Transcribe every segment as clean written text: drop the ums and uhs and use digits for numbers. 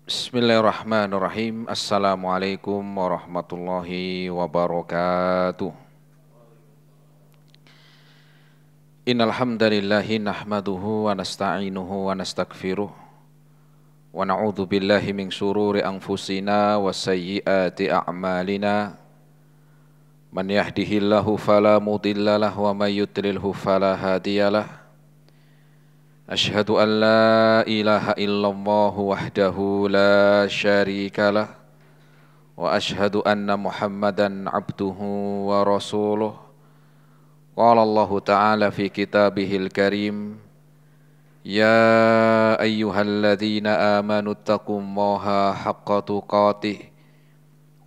Bismillahirrahmanirrahim. Assalamualaikum warahmatullahi wabarakatuh. Innal hamdalillahi nahmaduhu wa nasta'inuhu wa nastaghfiruh wa na'udzu billahi min shururi anfusina wa sayyiati a'malina. Man yahdihillahu fala mudhillalah wa may yudlilhu fala hadiyalah. Ashhadu an la ilaha illallah wahdahu la syarikalah wa ashhadu anna Muhammadan abduhu wa rasuluh. Qala Allah Ta'ala fi kitabihil karim, ya ayyuhalladzina amanu taqullaha haqqa tuqatih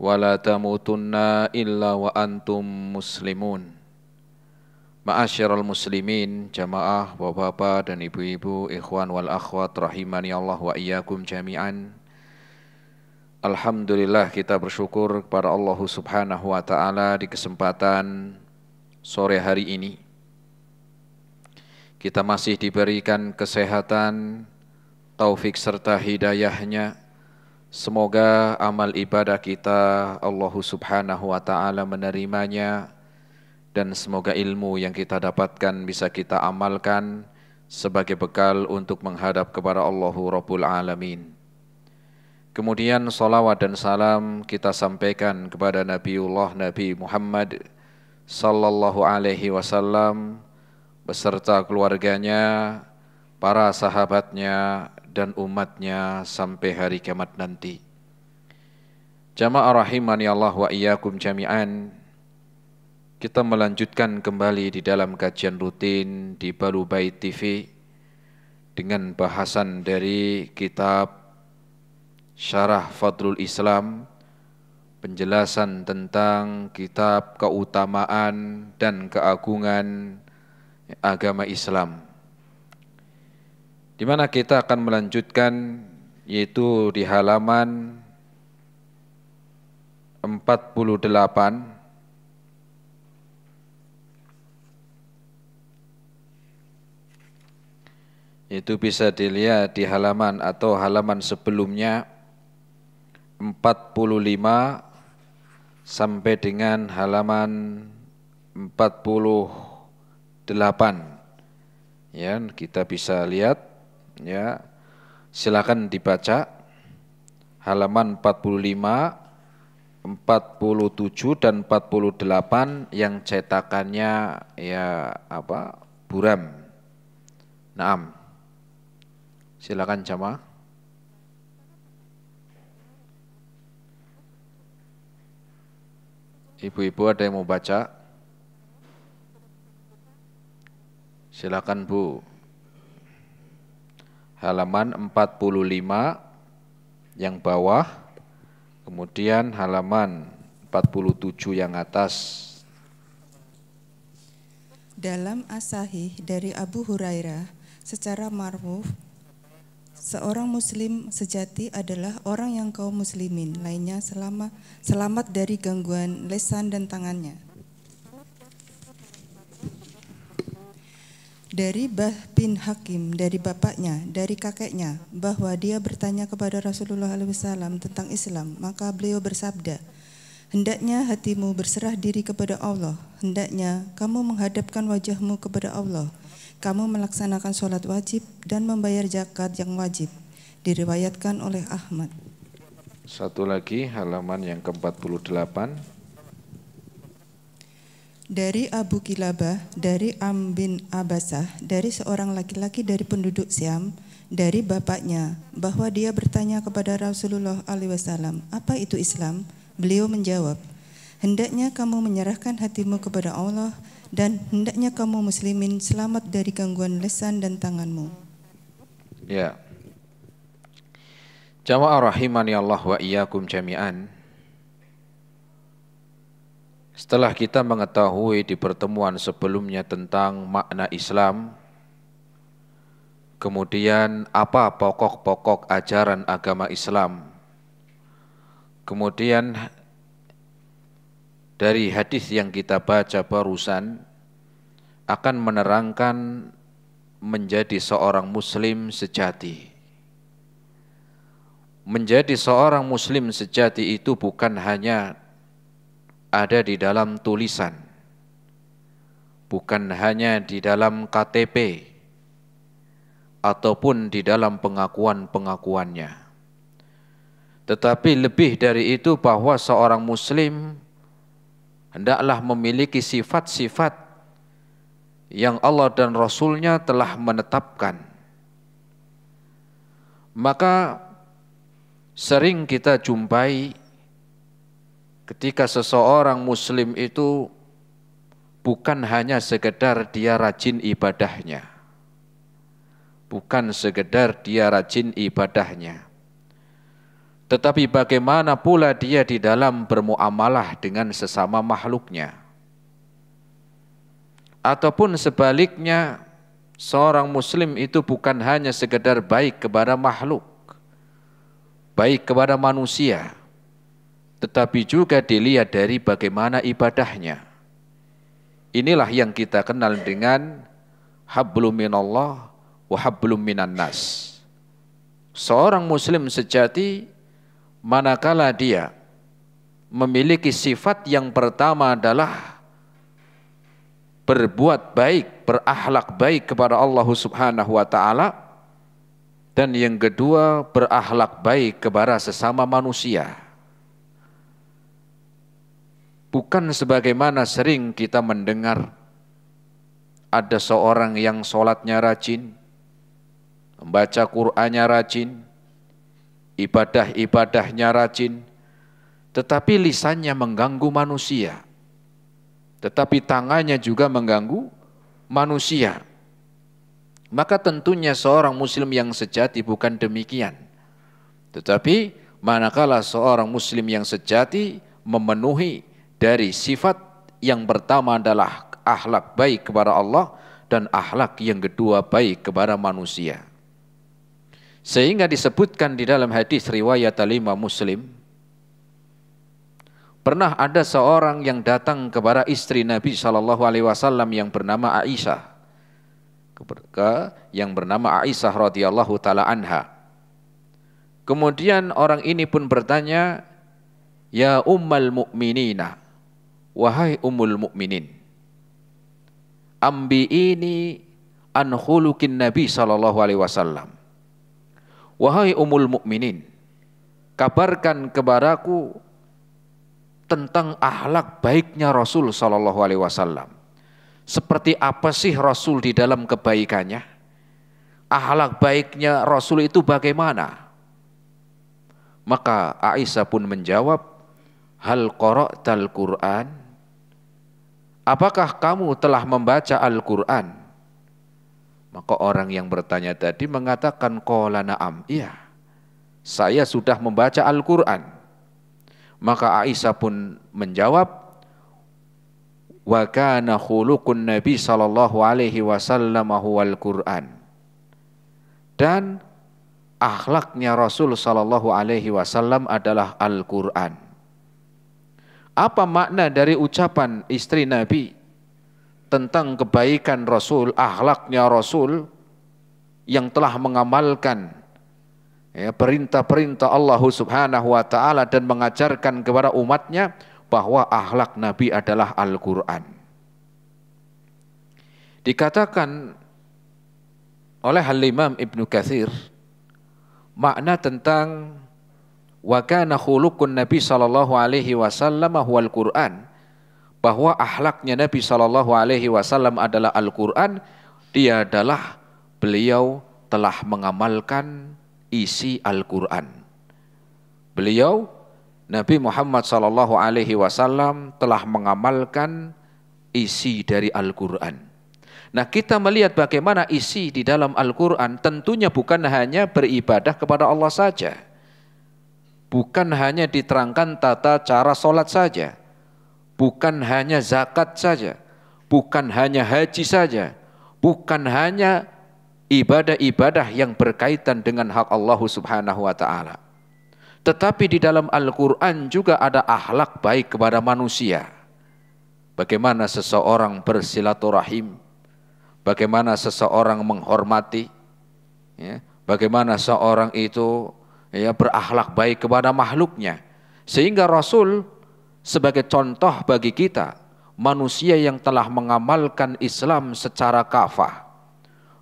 wa la tamutunna illa wa antum muslimun. Ma'asyiral muslimin, jamaah, bapak-bapak dan ibu-ibu, ikhwan wal akhwat rahimani Allah wa iyyakum jami'an. Alhamdulillah, kita bersyukur kepada Allah Subhanahu wa taala di kesempatan sore hari ini. Kita masih diberikan kesehatan, taufik serta hidayahnya. Semoga amal ibadah kita Allah Subhanahu wa taala menerimanya, dan semoga ilmu yang kita dapatkan bisa kita amalkan sebagai bekal untuk menghadap kepada Allahu Rabbul Alamin. Kemudian salawat dan salam kita sampaikan kepada Nabiullah Nabi Muhammad sallallahu alaihi wasallam beserta keluarganya, para sahabatnya dan umatnya sampai hari kiamat nanti. Jamaah rahimani Allah wa iyyakum jami'an. Kita melanjutkan kembali di dalam kajian rutin di Balu Bait TV dengan bahasan dari kitab Syarah Fadlul Islam, penjelasan tentang kitab keutamaan dan keagungan agama Islam, di mana kita akan melanjutkan yaitu di halaman 48. Itu bisa dilihat di halaman atau halaman sebelumnya 45 sampai dengan halaman 48. Ya, kita bisa lihat ya. Silakan dibaca halaman 45, 47 dan 48 yang cetakannya ya buram. Naam. Silakan jamaah. Ibu-ibu ada yang mau baca? Silakan Bu. Halaman 45 yang bawah, kemudian halaman 47 yang atas. Dalam as-sahih dari Abu Hurairah secara marfu, seorang muslim sejati adalah orang yang kaum muslimin lainnya selamat dari gangguan lisan dan tangannya. Dari Bah bin Hakim, dari bapaknya, dari kakeknya, bahwa dia bertanya kepada Rasulullah SAW tentang Islam, maka beliau bersabda, hendaknya hatimu berserah diri kepada Allah, hendaknya kamu menghadapkan wajahmu kepada Allah, kamu melaksanakan sholat wajib dan membayar zakat yang wajib. Diriwayatkan oleh Ahmad. Satu lagi halaman yang ke-48. Dari Abu Kilabah, dari Am bin Abasah, dari seorang laki-laki dari penduduk Syam, dari bapaknya, bahwa dia bertanya kepada Rasulullah SAW, apa itu Islam? Beliau menjawab, hendaknya kamu menyerahkan hatimu kepada Allah, dan hendaknya kamu muslimin selamat dari gangguan lisan dan tanganmu. Ya. Jamaah rahimani Allah wa iyyakum jami'an. Setelah kita mengetahui di pertemuan sebelumnya tentang makna Islam, kemudian apa pokok-pokok ajaran agama Islam, kemudian dari hadis yang kita baca barusan akan menerangkan menjadi seorang muslim sejati. menjadi seorang muslim sejati itu bukan hanya ada di dalam tulisan, bukan hanya di dalam KTP, ataupun di dalam pengakuan-pengakuannya. Tetapi lebih dari itu bahwa seorang muslim hendaklah memiliki sifat-sifat yang Allah dan Rasul-Nya telah menetapkan. Maka sering kita jumpai ketika seseorang muslim itu bukan hanya sekedar dia rajin ibadahnya, bukan sekedar dia rajin ibadahnya, tetapi bagaimana pula dia di dalam bermuamalah dengan sesama makhluknya. Ataupun sebaliknya, seorang muslim itu bukan hanya sekedar baik kepada makhluk, baik kepada manusia, tetapi juga dilihat dari bagaimana ibadahnya. Inilah yang kita kenal dengan hablum minallah wa hablum minan nas. Seorang muslim sejati manakala dia memiliki sifat yang pertama adalah berbuat baik, berakhlak baik kepada Allah Subhanahu wa taala, dan yang kedua berakhlak baik kepada sesama manusia. Bukan sebagaimana sering kita mendengar ada seorang yang sholatnya rajin, membaca Qur'annya rajin, ibadah-ibadahnya rajin, tetapi lisannya mengganggu manusia, tetapi tangannya juga mengganggu manusia. Maka tentunya seorang muslim yang sejati bukan demikian. Tetapi manakala seorang muslim yang sejati memenuhi dari sifat yang pertama adalah akhlak baik kepada Allah, dan akhlak yang kedua baik kepada manusia. Sehingga disebutkan di dalam hadis riwayat Imam Muslim, pernah ada seorang yang datang kepada istri Nabi SAW yang bernama Aisyah, radhiyallahu taala anha. Kemudian orang ini pun bertanya, "Ya ummal mu'minina, wahai ummul mukminin, ambi'ini an khuluqin Nabi SAW. Wahai ummul mukminin, kabarkan kepadaku tentang akhlak baiknya Rasul SAW. Seperti apa sih Rasul di dalam kebaikannya? Akhlak baiknya Rasul itu bagaimana?" Maka Aisyah pun menjawab, "Hal qara'tal Qur'an?" Apakah kamu telah membaca Al-Quran? Maka orang yang bertanya tadi mengatakan, qala na'am, iya, saya sudah membaca Al-Quran. Maka Aisyah pun menjawab, wa kana khuluqun Nabi sallallahu alaihi wasallam huwal Quran. Dan akhlaknya Rasul sallallahu alaihi wasallam adalah Al-Quran. Apa makna dari ucapan istri Nabi tentang kebaikan Rasul, akhlaknya Rasul yang telah mengamalkan perintah-perintah Allah Subhanahu wa taala dan mengajarkan kepada umatnya bahwa akhlak Nabi adalah Al-Quran? Dikatakan oleh Al-Imam Ibnu Katsir, makna tentang wa kana khuluqun Nabi sallallahu alaihi wasallam huwal Quran, bahwa akhlaknya Nabi sallallahu alaihi wasallam adalah Al-Quran, dia adalah beliau telah mengamalkan isi Al-Quran. Beliau Nabi Muhammad sallallahu alaihi wasallam telah mengamalkan isi dari Al-Quran. Nah, kita melihat bagaimana isi di dalam Al-Quran tentunya bukan hanya beribadah kepada Allah saja, bukan hanya diterangkan tata cara sholat saja, bukan hanya zakat saja, bukan hanya haji saja, bukan hanya ibadah-ibadah yang berkaitan dengan hak Allah Subhanahu wa taala. Tetapi di dalam Al-Quran juga ada akhlak baik kepada manusia. Bagaimana seseorang bersilaturahim, bagaimana seseorang menghormati, bagaimana seorang itu ya berakhlak baik kepada makhluknya. Sehingga Rasul sebagai contoh bagi kita, manusia yang telah mengamalkan Islam secara kafah.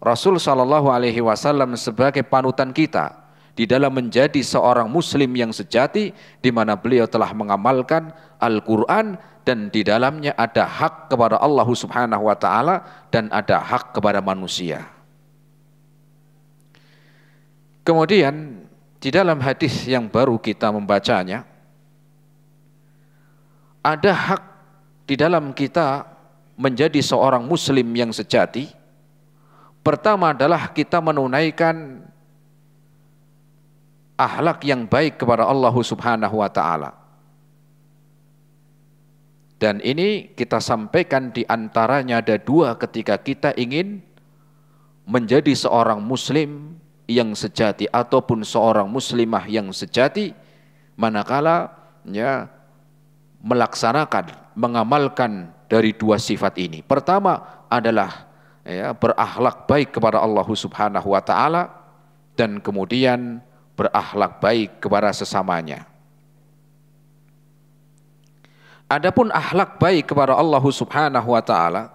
Rasul SAW sebagai panutan kita di dalam menjadi seorang muslim yang sejati, di mana beliau telah mengamalkan Al-Quran dan di dalamnya ada hak kepada Allah Subhanahu wa Ta'ala dan ada hak kepada manusia. Kemudian di dalam hadis yang baru kita membacanya, ada hak di dalam kita menjadi seorang muslim yang sejati. Pertama adalah kita menunaikan akhlak yang baik kepada Allah Subhanahu wa Ta'ala. Dan ini kita sampaikan di antaranya ada dua ketika kita ingin menjadi seorang muslim yang sejati ataupun seorang muslimah yang sejati, manakala ya melaksanakan, mengamalkan dari dua sifat ini. Pertama adalah ya berakhlak baik kepada Allah Subhanahu wa Ta'ala dan kemudian berakhlak baik kepada sesamanya. Adapun akhlak baik kepada Allah Subhanahu wa Ta'ala,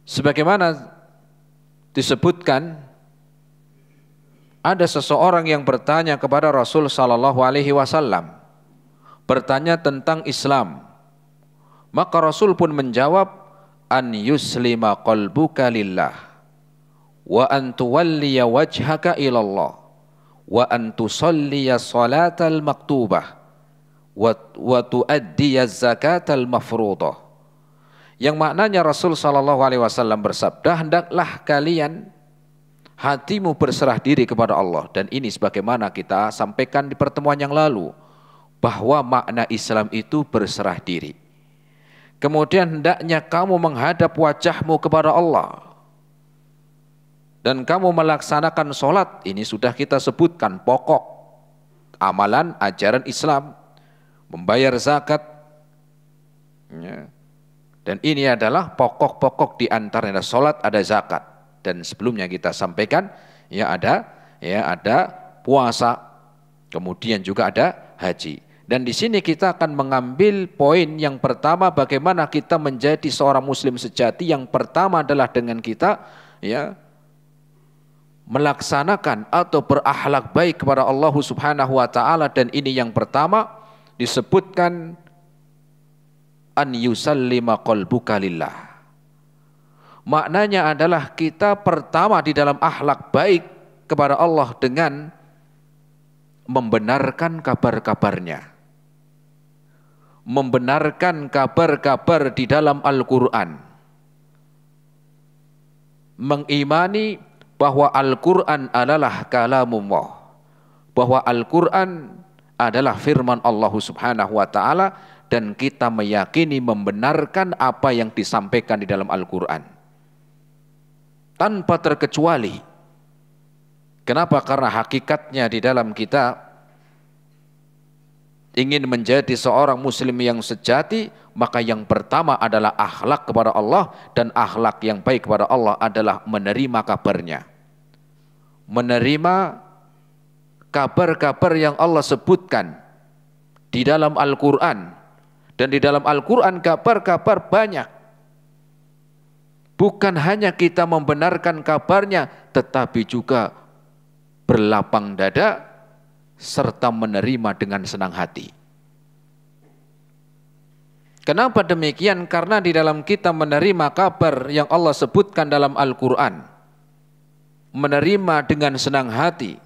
sebagaimana disebutkan, ada seseorang yang bertanya kepada Rasul sallallahu alaihi wasallam, bertanya tentang Islam. Maka Rasul pun menjawab, an yuslima qalbuka lillah wa an tuwalliya wajhaka ilallah wa an tusalliya salatal maktubah wa tuaddiya zakatal mafruḍah. Yang maknanya Rasul sallallahu alaihi wasallam bersabda, hendaklah kalian hatimu berserah diri kepada Allah. Dan ini sebagaimana kita sampaikan di pertemuan yang lalu, bahwa makna Islam itu berserah diri. Kemudian hendaknya kamu menghadap wajahmu kepada Allah dan kamu melaksanakan sholat. Ini sudah kita sebutkan pokok amalan ajaran Islam, membayar zakat ya. Dan ini adalah pokok-pokok di antaranya sholat, ada zakat, dan sebelumnya kita sampaikan ada puasa, kemudian juga ada haji. Dan di sini kita akan mengambil poin yang pertama, bagaimana kita menjadi seorang muslim sejati. Yang pertama adalah dengan kita ya melaksanakan atau berakhlak baik kepada Allah Subhanahu wa Ta'ala. Dan ini yang pertama disebutkan an yusallima qalbuka lillah. Maknanya adalah kita pertama di dalam akhlak baik kepada Allah dengan membenarkan kabar-kabarnya, membenarkan kabar-kabar di dalam Al-Quran, mengimani bahwa Al-Quran adalah kalamullah, bahwa Al-Quran adalah firman Allah Subhanahu wa Ta'ala, dan kita meyakini membenarkan apa yang disampaikan di dalam Al-Quran tanpa terkecuali. Kenapa? Karena hakikatnya di dalam kita ingin menjadi seorang muslim yang sejati, maka yang pertama adalah akhlak kepada Allah, dan akhlak yang baik kepada Allah adalah menerima kabarnya, menerima kabar-kabar yang Allah sebutkan di dalam Al-Quran. Dan di dalam Al-Quran kabar-kabar banyak. Bukan hanya kita membenarkan kabarnya, tetapi juga berlapang dada serta menerima dengan senang hati. Kenapa demikian? Karena di dalam kita menerima kabar yang Allah sebutkan dalam Al-Quran, menerima dengan senang hati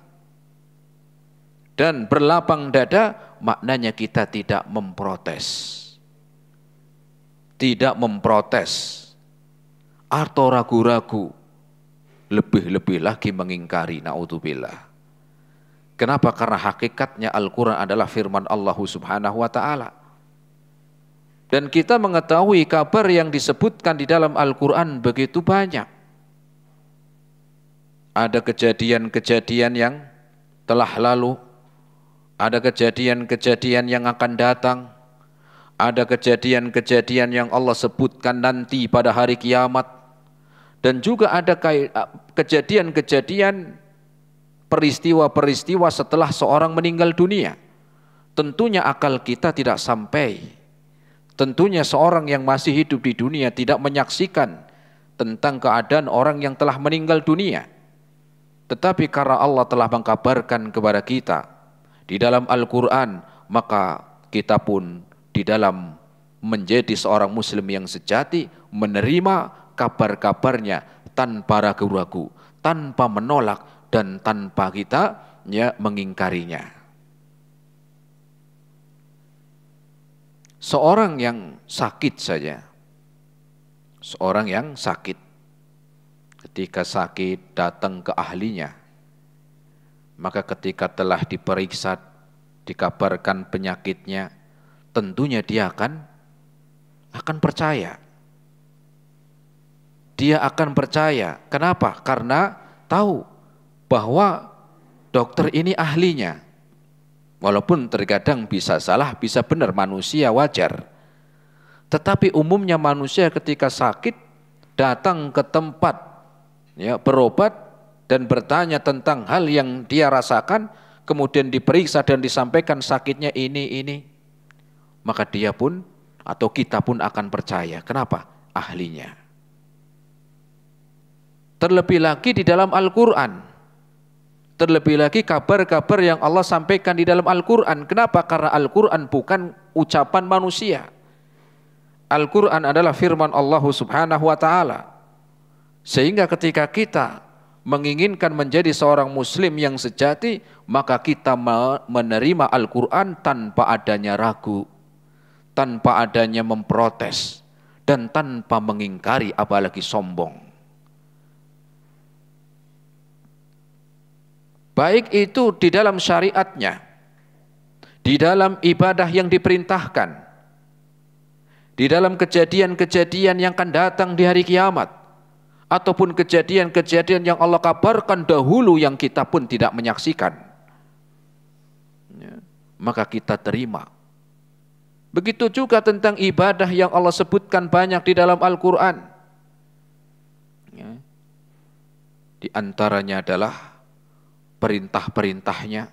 dan berlapang dada, maknanya kita tidak memprotes, tidak memprotes atau ragu-ragu, lebih-lebih lagi mengingkari, naudzubillah. Kenapa? Karena hakikatnya Al-Quran adalah firman Allah Subhanahu wa Ta'ala. Dan kita mengetahui kabar yang disebutkan di dalam Al-Quran begitu banyak. Ada kejadian-kejadian yang telah lalu, ada kejadian-kejadian yang akan datang, ada kejadian-kejadian yang Allah sebutkan nanti pada hari kiamat, dan juga ada kejadian-kejadian peristiwa-peristiwa setelah seorang meninggal dunia. Tentunya akal kita tidak sampai. Tentunya seorang yang masih hidup di dunia tidak menyaksikan tentang keadaan orang yang telah meninggal dunia. Tetapi karena Allah telah mengkabarkan kepada kita di dalam Al-Quran, maka kita pun di dalam menjadi seorang muslim yang sejati menerima kabar-kabarnya tanpa ragu-ragu, tanpa menolak dan tanpa kita mengingkarinya. Seorang yang sakit saja, seorang yang sakit, ketika sakit datang ke ahlinya, maka ketika telah diperiksa, dikabarkan penyakitnya, tentunya dia akan percaya. Dia akan percaya. Kenapa? Karena tahu bahwa dokter ini ahlinya. Walaupun terkadang bisa salah, bisa benar, manusia wajar. Tetapi umumnya manusia ketika sakit datang ke tempat berobat dan bertanya tentang hal yang dia rasakan, kemudian diperiksa dan disampaikan sakitnya ini, maka dia pun atau kita pun akan percaya. Kenapa? Ahlinya. Terlebih lagi di dalam Al-Quran. Terlebih lagi kabar-kabar yang Allah sampaikan di dalam Al-Quran. Kenapa? Karena Al-Quran bukan ucapan manusia. Al-Quran adalah firman Allah Subhanahu wa ta'ala. Sehingga ketika kita menginginkan menjadi seorang muslim yang sejati, maka kita menerima Al-Quran tanpa adanya ragu, tanpa adanya memprotes, dan tanpa mengingkari apalagi sombong. Baik itu di dalam syariatnya, di dalam ibadah yang diperintahkan, di dalam kejadian-kejadian yang akan datang di hari kiamat, ataupun kejadian-kejadian yang Allah kabarkan dahulu yang kita pun tidak menyaksikan, maka kita terima. Begitu juga tentang ibadah yang Allah sebutkan banyak di dalam Al-Quran. Di antaranya adalah perintah-perintahnya,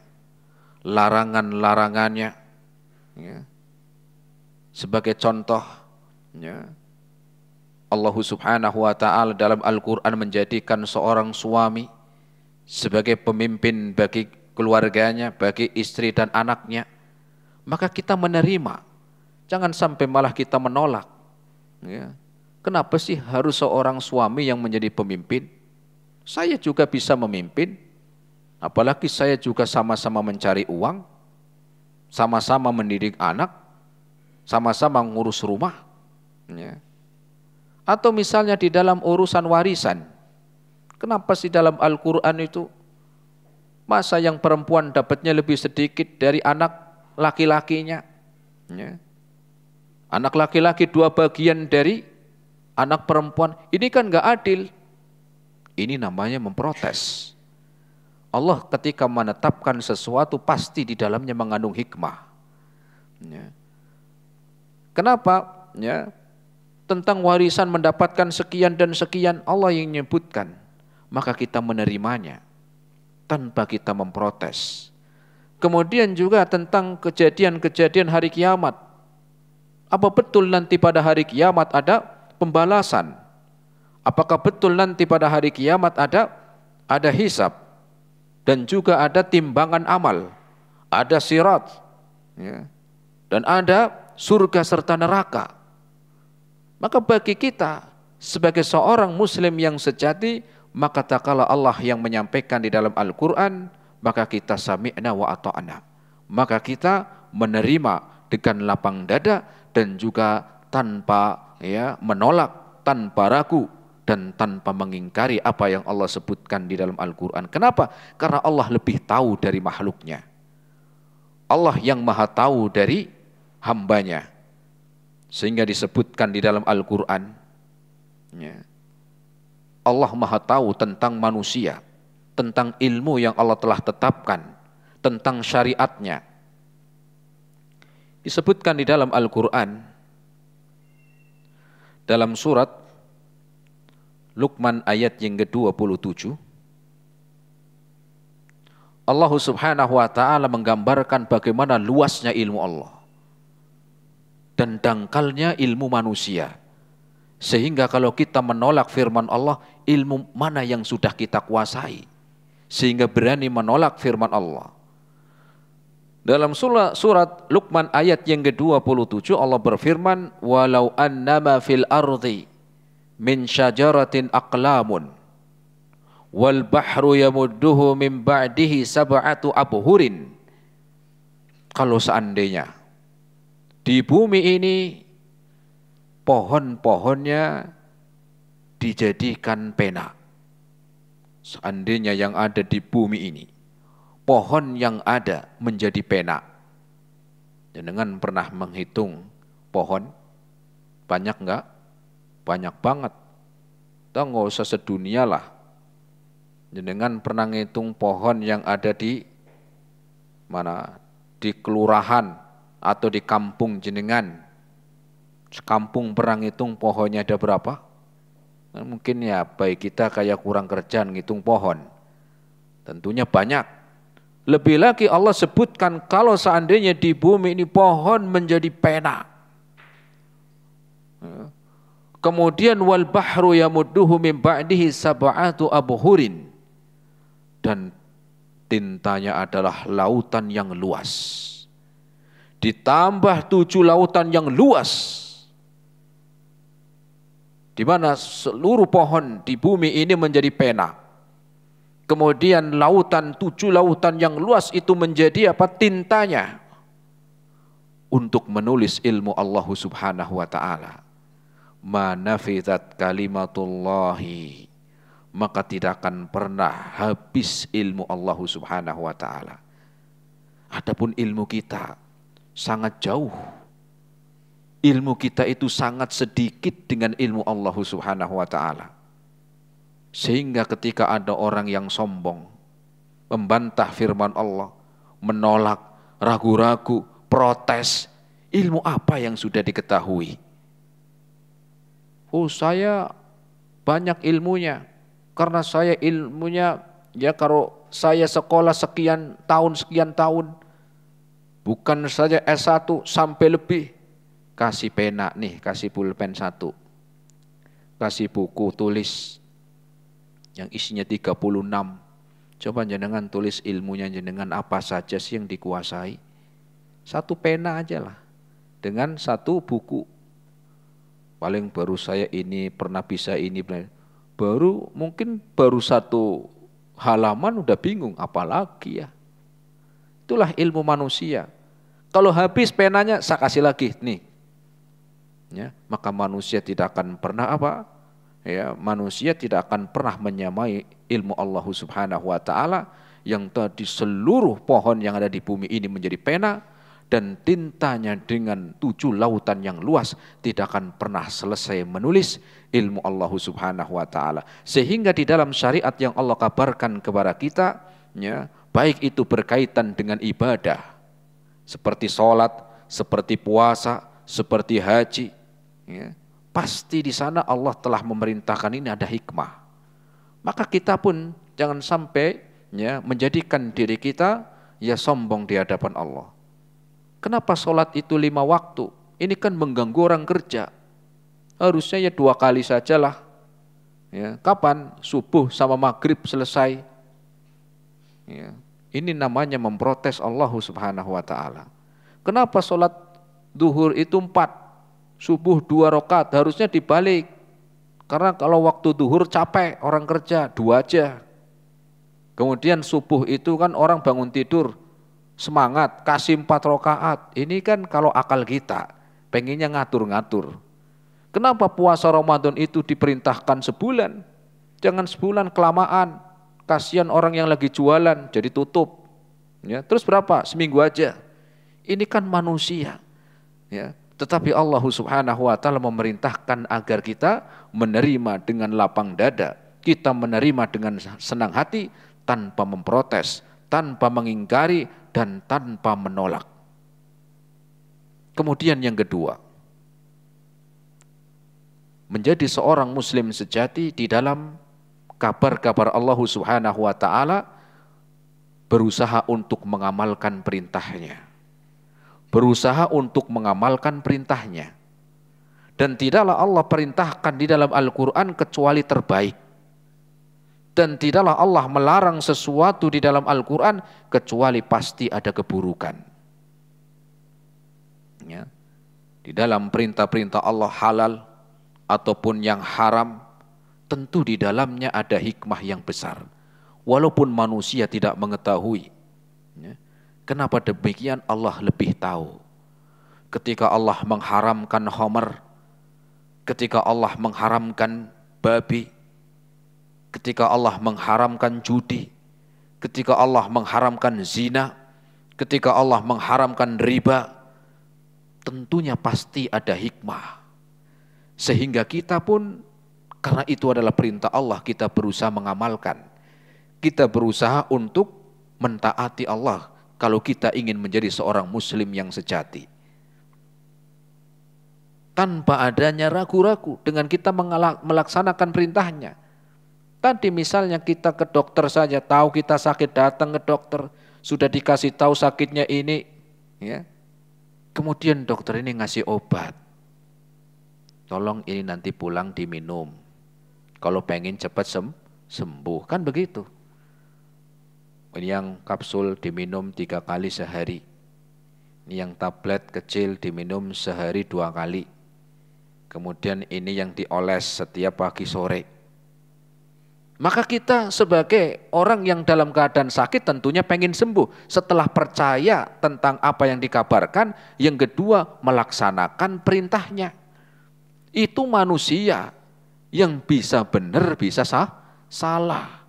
larangan-larangannya. Sebagai contoh, Allah Subhanahu wa ta'ala dalam Al-Quran menjadikan seorang suami sebagai pemimpin bagi keluarganya, bagi istri dan anaknya. Maka kita menerima. Jangan sampai malah kita menolak. Kenapa sih harus seorang suami yang menjadi pemimpin? Saya juga bisa memimpin. Apalagi saya juga sama-sama mencari uang, sama-sama mendidik anak, sama-sama ngurus rumah. Atau misalnya di dalam urusan warisan. Kenapa sih dalam Al-Quran itu masa yang perempuan dapatnya lebih sedikit dari anak laki-lakinya? Anak laki-laki 2 bagian dari anak perempuan. Ini kan gak adil. Ini namanya memprotes. Allah ketika menetapkan sesuatu pasti di dalamnya mengandung hikmah. Kenapa? Tentang warisan mendapatkan sekian dan sekian, Allah yang menyebutkan. Maka kita menerimanya tanpa kita memprotes. Kemudian juga tentang kejadian-kejadian hari kiamat. Apa betul nanti pada hari kiamat ada pembalasan? Apakah betul nanti pada hari kiamat ada hisab? Dan juga ada timbangan amal, ada sirat, dan ada surga serta neraka. Maka bagi kita sebagai seorang muslim yang sejati, maka tak kala Allah yang menyampaikan di dalam Al-Quran, maka kita sami'na wa ata'na. Maka kita menerima dengan lapang dada dan juga tanpa menolak, tanpa ragu, dan tanpa mengingkari apa yang Allah sebutkan di dalam Al-Quran. Kenapa? Karena Allah lebih tahu dari makhluknya. Allah yang maha tahu dari hambanya. Sehingga disebutkan di dalam Al-Quran, Allah maha tahu tentang manusia, tentang ilmu yang Allah telah tetapkan, tentang syariatnya. Disebutkan di dalam Al-Quran, dalam surat Luqman ayat yang ke-27, Allah Subhanahu wa ta'ala menggambarkan bagaimana luasnya ilmu Allah dan dangkalnya ilmu manusia. Sehingga kalau kita menolak firman Allah, ilmu mana yang sudah kita kuasai sehingga berani menolak firman Allah. Dalam surat Luqman ayat yang ke-27 Allah berfirman, walau annama fil ardi min syajaratin aqlamun wal bahru yamudduhu min ba'dihi sab'atu abhurin. Kalau seandainya di bumi ini pohon-pohonnya dijadikan pena, seandainya yang ada di bumi ini pohon yang ada menjadi pena. Jenengan pernah menghitung pohon? Banyak enggak? Banyak banget. Kita nggak usah sedunia lah. Jenengan pernah ngitung pohon yang ada di mana? Di kelurahan atau di kampung jenengan. Sekampung pernah ngitung pohonnya ada berapa? Nah, mungkin ya baik kita kayak kurang kerjaan ngitung pohon. Tentunya banyak. Lebih lagi Allah sebutkan kalau seandainya di bumi ini pohon menjadi pena. Kemudian wal bahru yamudduhu min ba'dihi sab'atu abhurin. Dan tintanya adalah lautan yang luas. Ditambah 7 lautan yang luas. Di mana seluruh pohon di bumi ini menjadi pena. Kemudian lautan, 7 lautan yang luas itu menjadi apa? Tintanya. Untuk menulis ilmu Allah Subhanahu wa ta'ala. Ma nafidat kalimatullahi. Maka tidak akan pernah habis ilmu Allah Subhanahu wa ta'ala. Adapun ilmu kita sangat jauh. Ilmu kita itu sangat sedikit dengan ilmu Allah Subhanahu wa ta'ala. Sehingga ketika ada orang yang sombong, membantah firman Allah, menolak, ragu-ragu, protes, ilmu apa yang sudah diketahui? Oh, saya banyak ilmunya, karena saya ilmunya, ya kalau saya sekolah sekian tahun, bukan saja S1 sampai lebih, kasih pena nih, kasih pulpen 1, kasih buku tulis, yang isinya 36. Coba jenengan tulis ilmunya jenengan apa saja sih yang dikuasai. 1 pena aja lah. Dengan 1 buku. Paling baru saya ini pernah bisa ini. Mungkin baru 1 halaman udah bingung. Apalagi ya. Itulah ilmu manusia. Kalau habis penanya saya kasih lagi nih. Ya, maka manusia tidak akan pernah apa? Ya, manusia tidak akan pernah menyamai ilmu Allah Subhanahu wa ta'ala yang tadi seluruh pohon yang ada di bumi ini menjadi pena dan tintanya dengan 7 lautan yang luas tidak akan pernah selesai menulis ilmu Allah Subhanahu wa ta'ala. Sehingga di dalam syariat yang Allah kabarkan kepada kita, ya, baik itu berkaitan dengan ibadah seperti sholat, seperti puasa, seperti haji, ya, pasti di sana Allah telah memerintahkan ini ada hikmah. Maka kita pun jangan sampai ya menjadikan diri kita ya sombong di hadapan Allah. Kenapa sholat itu 5 waktu? Ini kan mengganggu orang kerja. Harusnya ya 2 kali sajalah. Ya, kapan? Subuh sama maghrib selesai. Ya, ini namanya memprotes Allah Subhanahu wa ta'ala. Kenapa sholat duhur itu 4? Subuh 2 rakaat, harusnya dibalik. Karena kalau waktu duhur capek orang kerja, 2 aja. Kemudian subuh itu kan orang bangun tidur semangat, kasih 4 rakaat. Ini kan kalau akal kita pengennya ngatur-ngatur. Kenapa puasa Ramadan itu diperintahkan sebulan? Jangan sebulan kelamaan. Kasihan orang yang lagi jualan jadi tutup. Ya, terus berapa? Seminggu aja. Ini kan manusia. Ya. Tetapi Allah Subhanahu wa ta'ala memerintahkan agar kita menerima dengan lapang dada. Kita menerima dengan senang hati tanpa memprotes, tanpa mengingkari, dan tanpa menolak. Kemudian yang kedua, menjadi seorang muslim sejati di dalam kabar-kabar Allah Subhanahu wa ta'ala berusaha untuk mengamalkan perintahnya. Berusaha untuk mengamalkan perintahnya. Dan tidaklah Allah perintahkan di dalam Al-Quran kecuali terbaik. Dan tidaklah Allah melarang sesuatu di dalam Al-Quran kecuali pasti ada keburukan. Ya. Di dalam perintah-perintah Allah halal ataupun yang haram, tentu di dalamnya ada hikmah yang besar. Walaupun manusia tidak mengetahui. Ya. Kenapa demikian? Allah lebih tahu. Ketika Allah mengharamkan khamar, ketika Allah mengharamkan babi, ketika Allah mengharamkan judi, ketika Allah mengharamkan zina, ketika Allah mengharamkan riba, tentunya pasti ada hikmah. Sehingga kita pun, karena itu adalah perintah Allah, kita berusaha mengamalkan. Kita berusaha untuk mentaati Allah kalau kita ingin menjadi seorang muslim yang sejati. Tanpa adanya ragu-ragu dengan kita melaksanakan perintahnya. Tadi misalnya kita ke dokter saja, tahu kita sakit datang ke dokter, sudah dikasih tahu sakitnya ini, ya. Kemudian dokter ini ngasih obat. Tolong ini nanti pulang diminum. Kalau pengen cepat sembuh, kan begitu. Ini yang kapsul diminum 3 kali sehari. Ini yang tablet kecil diminum sehari 2 kali. Kemudian ini yang dioles setiap pagi sore. Maka kita sebagai orang yang dalam keadaan sakit tentunya pengen sembuh. Setelah percaya tentang apa yang dikabarkan, yang kedua melaksanakan perintahnya. Itu manusia yang bisa benar, bisa salah.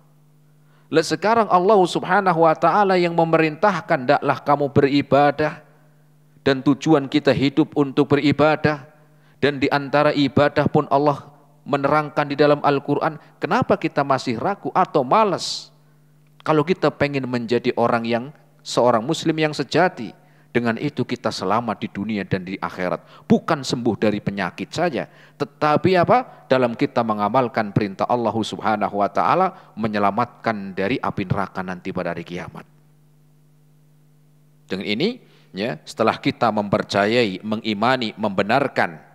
Lalu sekarang Allah Subhanahu wa ta'ala yang memerintahkan, hendaklah kamu beribadah. Dan tujuan kita hidup untuk beribadah. Dan di antara ibadah pun Allah menerangkan di dalam Al-Quran. Kenapa kita masih ragu atau malas? Kalau kita pengen menjadi orang yang seorang muslim yang sejati, dengan itu kita selamat di dunia dan di akhirat. Bukan sembuh dari penyakit saja, tetapi apa? Dalam kita mengamalkan perintah Allah Subhanahu wa ta'ala, menyelamatkan dari api neraka nanti pada hari kiamat. Dengan ini, ya, setelah kita mempercayai, mengimani, membenarkan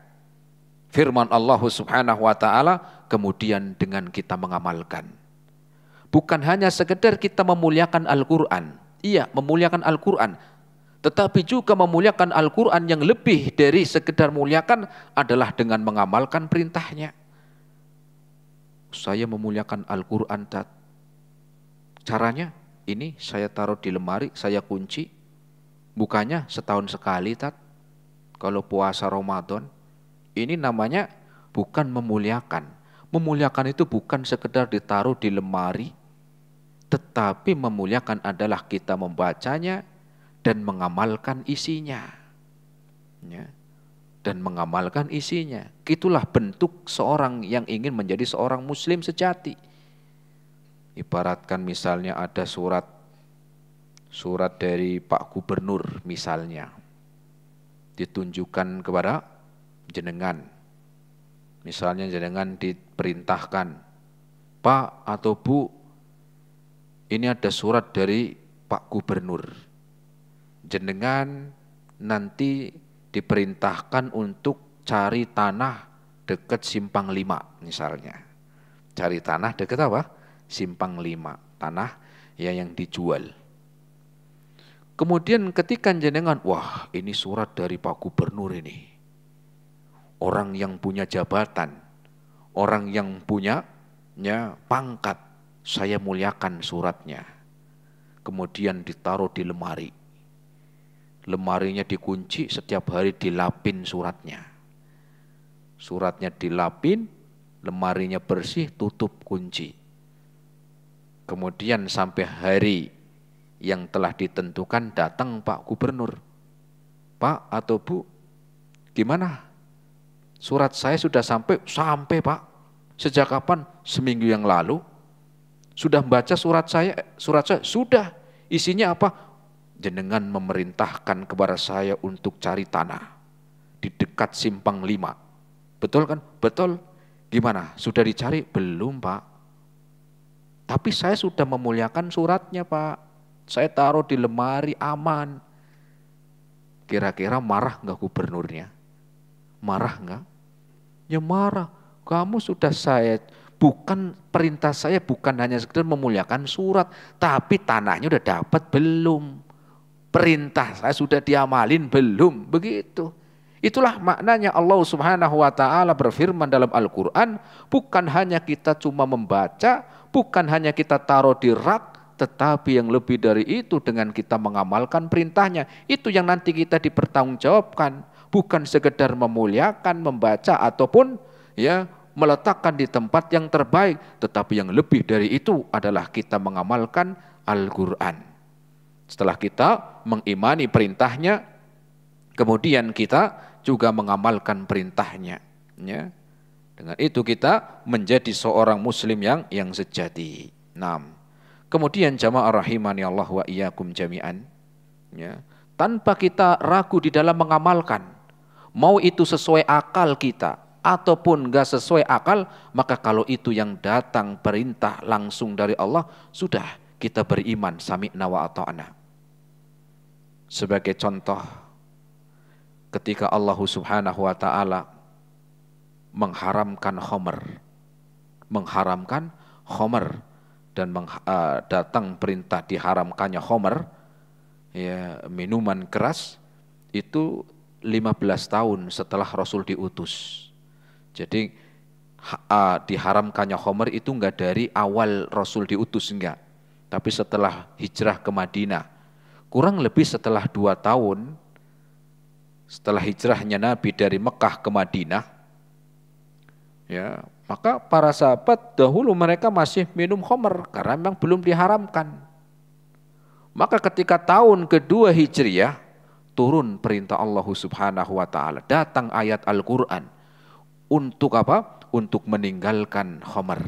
firman Allah Subhanahu wa ta'ala, kemudian dengan kita mengamalkan. Bukan hanya sekedar kita memuliakan Al-Quran. Iya, memuliakan Al-Quran. Tetapi juga memuliakan Al-Quran yang lebih dari sekedar muliakan adalah dengan mengamalkan perintahnya. Saya memuliakan Al-Quran, Tat. Caranya, ini saya taruh di lemari, saya kunci. Bukanya setahun sekali, Tat. Kalau puasa Ramadan. Ini namanya bukan memuliakan. Memuliakan itu bukan sekedar ditaruh di lemari, tetapi memuliakan adalah kita membacanya dan mengamalkan isinya. Ya. Dan mengamalkan isinya. Itulah bentuk seorang yang ingin menjadi seorang muslim sejati. Ibaratkan misalnya ada surat dari Pak Gubernur misalnya. Ditunjukkan kepada jenengan. Misalnya jenengan diperintahkan, Pak atau Bu, ini ada surat dari Pak Gubernur. Jenengan nanti diperintahkan untuk cari tanah dekat Simpang 5 misalnya. Cari tanah dekat apa? Simpang 5, tanah ya yang dijual. Kemudian ketika jenengan, wah ini surat dari Pak Gubernur ini. Orang yang punya jabatan, orang yang punya pangkat, saya muliakan suratnya. Kemudian ditaruh di lemari. Lemarinya dikunci, setiap hari dilapin suratnya. Suratnya dilapin, lemarinya bersih, tutup kunci. Kemudian sampai hari yang telah ditentukan datang Pak Gubernur. Pak atau Bu, gimana? Surat saya sudah sampai Pak. Sejak kapan? Seminggu yang lalu. Sudah membaca surat saya? Sudah. Isinya apa? Jenengan memerintahkan kepada saya untuk cari tanah di dekat Simpang 5. Betul kan? Betul. Gimana? Sudah dicari? Belum, Pak. Tapi saya sudah memuliakan suratnya, Pak. saya taruh di lemari aman. Kira-kira marah nggak gubernurnya? Marah nggak? Ya marah. Kamu sudah perintah saya bukan hanya sekedar memuliakan surat, tapi tanahnya udah dapat belum? Perintah saya sudah diamalin belum? Begitu. Itulah maknanya Allah Subhanahu wa taala berfirman dalam Al-Qur'an, bukan hanya kita cuma membaca, bukan hanya kita taruh di rak, tetapi yang lebih dari itu dengan kita mengamalkan perintahnya. Itu yang nanti kita dipertanggungjawabkan, bukan sekedar memuliakan, membaca ataupun ya meletakkan di tempat yang terbaik, tetapi yang lebih dari itu adalah kita mengamalkan Al-Qur'an. Setelah kita mengimani perintahnya, kemudian kita juga mengamalkan perintahnya. Ya. Dengan itu kita menjadi seorang muslim yang sejati. Kemudian jamaah rahimani Allah wa iyyakum jami'an. Ya. Tanpa kita ragu di dalam mengamalkan, mau itu sesuai akal kita ataupun enggak sesuai akal, maka kalau itu yang datang perintah langsung dari Allah, sudah kita beriman sami'na wa ata'na. Sebagai contoh, ketika Allah Subhanahu wa taala mengharamkan khamr dan datang perintah diharamkannya khamr, ya, minuman keras, itu 15 tahun setelah Rasul diutus. Jadi diharamkannya khamr itu enggak dari awal Rasul diutus, enggak, tapi setelah hijrah ke Madinah, kurang lebih setelah 2 tahun setelah hijrahnya Nabi dari Mekah ke Madinah, ya, maka para sahabat dahulu mereka masih minum khamr karena memang belum diharamkan. Maka ketika tahun kedua Hijriah turun perintah Allah Subhanahu wa taala, datang ayat Al-Qur'an untuk apa? Untuk meninggalkan khamr.